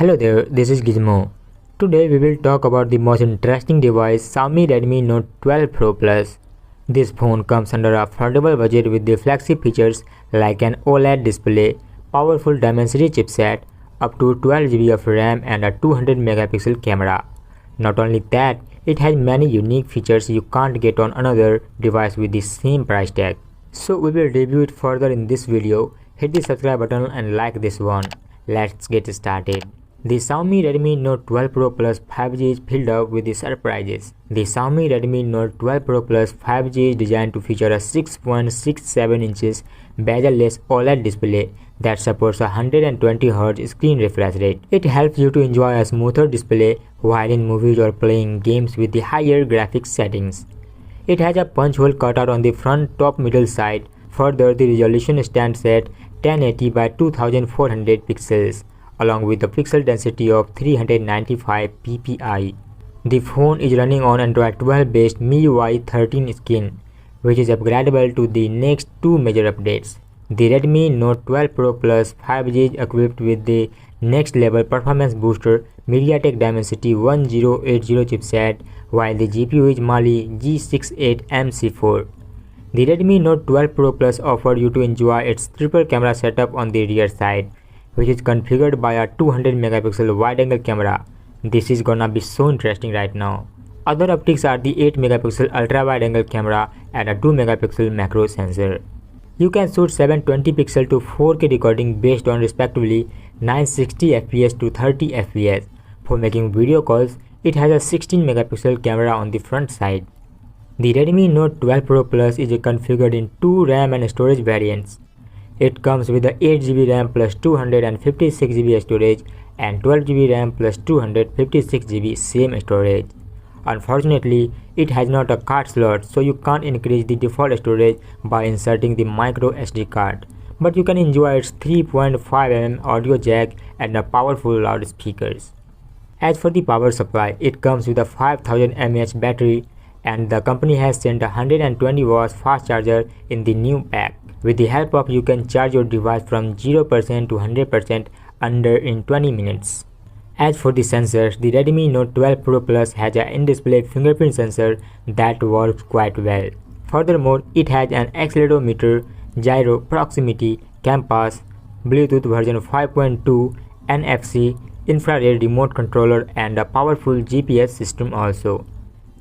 Hello there, this is Gizmo. Today we will talk about the most interesting device, Xiaomi Redmi Note 12 Pro Plus. This phone comes under a affordable budget with the flagship features like an OLED display, powerful Dimensity Chipset, up to 12GB of RAM and a 200 megapixel camera. Not only that, it has many unique features you can't get on another device with the same price tag. So we will review it further in this video. Hit the subscribe button and like this one. Let's get started. The Xiaomi Redmi Note 12 Pro Plus 5G is filled up with the surprises. The Xiaomi Redmi Note 12 Pro Plus 5G is designed to feature a 6.67 inches bezel-less OLED display that supports a 120Hz screen refresh rate. It helps you to enjoy a smoother display while in movies or playing games with the higher graphics settings. It has a punch hole cutout on the front top middle side. Further, the resolution stands at 1080 by 2400 pixels, along with a pixel density of 395 ppi. The phone is running on Android 12 based MIUI 13 skin, which is upgradable to the next two major updates. The Redmi Note 12 Pro Plus 5G is equipped with the next level performance booster MediaTek Dimensity 1080 chipset, while the GPU is Mali G68MC4. The Redmi Note 12 Pro Plus offers you to enjoy its triple camera setup on the rear side, which is configured by a 200 megapixel wide-angle camera. This is gonna be so interesting right now. Other optics are the 8 megapixel ultra-wide-angle camera and a 2 megapixel macro sensor. You can shoot 720 pixel to 4K recording based on respectively 960 fps to 30 fps. For making video calls, it has a 16 megapixel camera on the front side. The Redmi Note 12 Pro Plus is configured in two RAM and storage variants. It comes with a 8GB RAM plus 256GB storage and 12GB RAM plus 256GB same storage. Unfortunately, it has not a card slot, so you can't increase the default storage by inserting the micro SD card. But you can enjoy its 3.5mm audio jack and a powerful loudspeakers. As for the power supply, it comes with a 5000 mAh battery, and the company has sent a 120 watts fast charger in the new pack. With the help of you can charge your device from 0% to 100% in 20 minutes. As for the sensors, the Redmi Note 12 Pro Plus has an in-display fingerprint sensor that works quite well. Furthermore, it has an accelerometer, gyro, proximity, compass, Bluetooth version 5.2, NFC, infrared remote controller and a powerful GPS system also.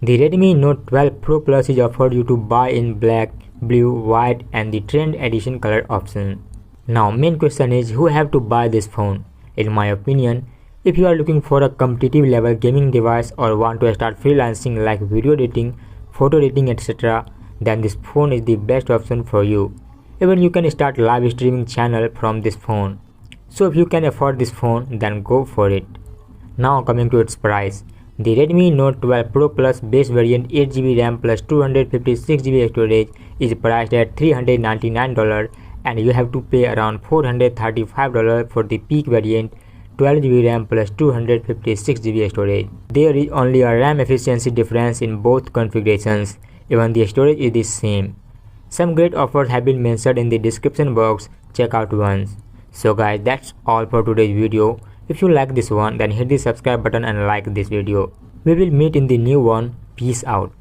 The Redmi Note 12 Pro Plus is offered you to buy in black, blue, white and the trend edition color option. Now main question is, who have to buy this phone? In my opinion, if you are looking for a competitive level gaming device or want to start freelancing like video editing, photo editing etc., then this phone is the best option for you. Even you can start live streaming channel from this phone. So if you can afford this phone, then go for it. Now coming to its price. The Redmi Note 12 Pro Plus base variant 8GB RAM plus 256GB storage is priced at $399 and you have to pay around $435 for the peak variant 12GB RAM plus 256GB storage. There is only a RAM efficiency difference in both configurations, even the storage is the same. Some great offers have been mentioned in the description box, check out once. So guys, that's all for today's video. If you like this one, then hit the subscribe button and like this video. We will meet in the new one. Peace out.